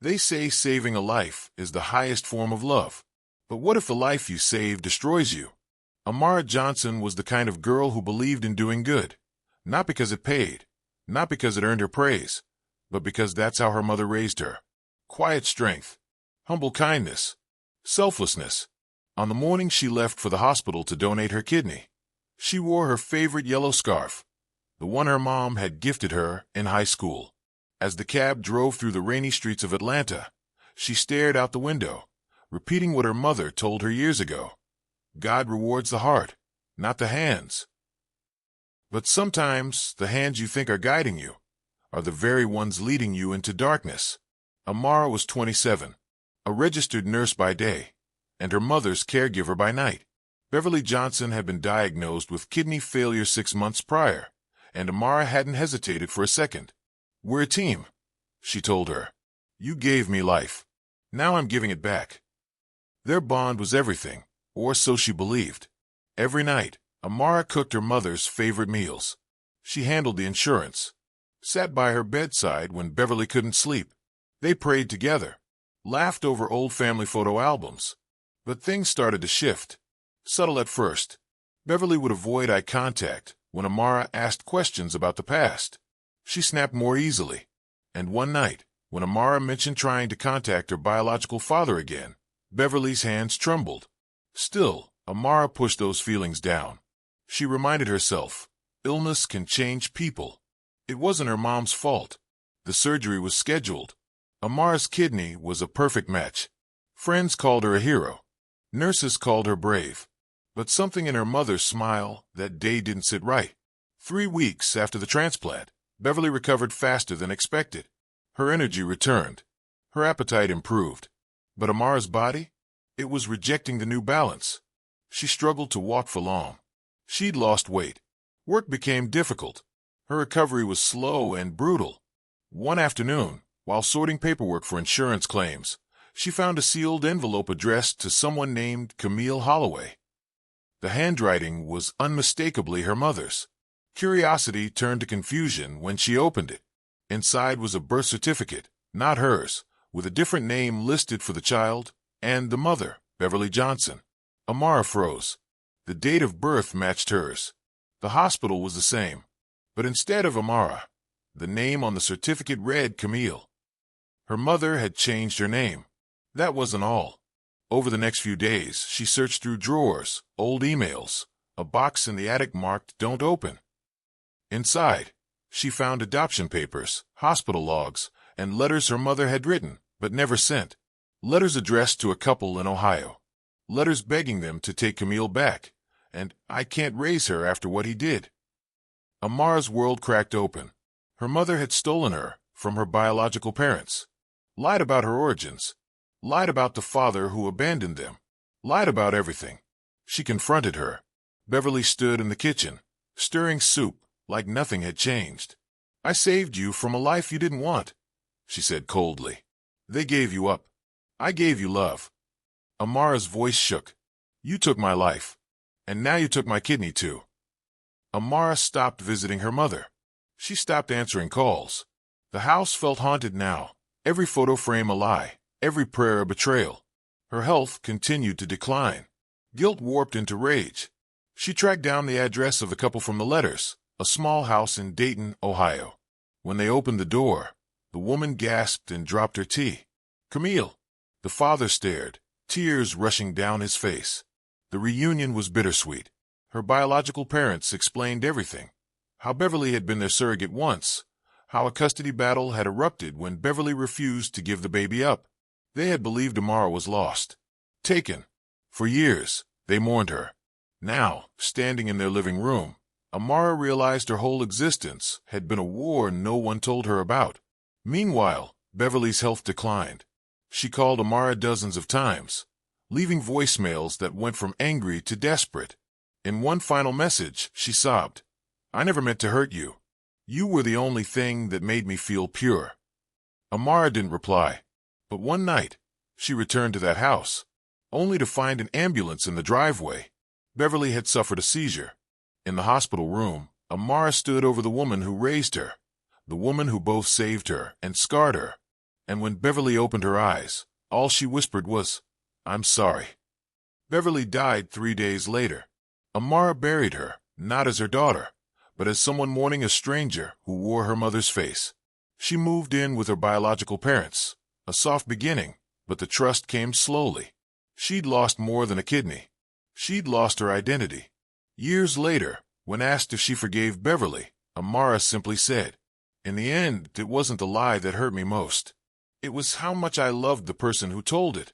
They say saving a life is the highest form of love. But what if the life you save destroys you? Amara Johnson was the kind of girl who believed in doing good, not because it paid, not because it earned her praise, but because that's how her mother raised her. Quiet strength, humble kindness, selflessness. On the morning she left for the hospital to donate her kidney, she wore her favorite yellow scarf, the one her mom had gifted her in high school. As the cab drove through the rainy streets of Atlanta, she stared out the window, repeating what her mother told her years ago. God rewards the heart, not the hands. But sometimes the hands you think are guiding you are the very ones leading you into darkness. Amara was 27, a registered nurse by day, and her mother's caregiver by night. Beverly Johnson had been diagnosed with kidney failure 6 months prior, and Amara hadn't hesitated for a second. "We're a team," she told her. "You gave me life. Now I'm giving it back." Their bond was everything, or so she believed. Every night, Amara cooked her mother's favorite meals. She handled the insurance, sat by her bedside when Beverly couldn't sleep. They prayed together, laughed over old family photo albums. But things started to shift. Subtle at first, Beverly would avoid eye contact when Amara asked questions about the past. She snapped more easily. And one night, when Amara mentioned trying to contact her biological father again, Beverly's hands trembled. Still, Amara pushed those feelings down. She reminded herself, illness can change people. It wasn't her mom's fault. The surgery was scheduled. Amara's kidney was a perfect match. Friends called her a hero. Nurses called her brave. But something in her mother's smile that day didn't sit right. 3 weeks after the transplant, Beverly recovered faster than expected. Her energy returned. Her appetite improved. But Amara's body? It was rejecting the new balance. She struggled to walk for long. She'd lost weight. Work became difficult. Her recovery was slow and brutal. One afternoon, while sorting paperwork for insurance claims, she found a sealed envelope addressed to someone named Camille Holloway. The handwriting was unmistakably her mother's. Curiosity turned to confusion when she opened it. Inside was a birth certificate, not hers, with a different name listed for the child and the mother, Beverly Johnson. Amara froze. The date of birth matched hers. The hospital was the same. But instead of Amara, the name on the certificate read Camille. Her mother had changed her name. That wasn't all. Over the next few days, she searched through drawers, old emails, a box in the attic marked "Don't Open." Inside, she found adoption papers, hospital logs, and letters her mother had written but never sent. Letters addressed to a couple in Ohio. Letters begging them to take Camille back, and "I can't raise her after what he did." Amara's world cracked open. Her mother had stolen her from her biological parents, lied about her origins, lied about the father who abandoned them, lied about everything. She confronted her. Beverly stood in the kitchen, stirring soup like nothing had changed. "I saved you from a life you didn't want," she said coldly. "They gave you up. I gave you love." Amara's voice shook. "You took my life, and now you took my kidney too." Amara stopped visiting her mother. She stopped answering calls. The house felt haunted now, every photo frame a lie, every prayer a betrayal. Her health continued to decline. Guilt warped into rage. She tracked down the address of the couple from the letters, a small house in Dayton, Ohio. When they opened the door, the woman gasped and dropped her tea. "Camille!" The father stared, tears rushing down his face. The reunion was bittersweet. Her biological parents explained everything. How Beverly had been their surrogate once. How a custody battle had erupted when Beverly refused to give the baby up. They had believed Amara was lost. Taken. For years, they mourned her. Now, standing in their living room, Amara realized her whole existence had been a war no one told her about. Meanwhile, Beverly's health declined. She called Amara dozens of times, leaving voicemails that went from angry to desperate. In one final message, she sobbed, "I never meant to hurt you. You were the only thing that made me feel pure." Amara didn't reply. But one night, she returned to that house, only to find an ambulance in the driveway. Beverly had suffered a seizure. In the hospital room, Amara stood over the woman who raised her, the woman who both saved her and scarred her. And when Beverly opened her eyes, all she whispered was, "I'm sorry." Beverly died 3 days later. Amara buried her, not as her daughter, but as someone mourning a stranger who wore her mother's face. She moved in with her biological parents, a soft beginning, but the trust came slowly. She'd lost more than a kidney. She'd lost her identity. Years later, when asked if she forgave Beverly, Amara simply said, "In the end, it wasn't the lie that hurt me most. It was how much I loved the person who told it."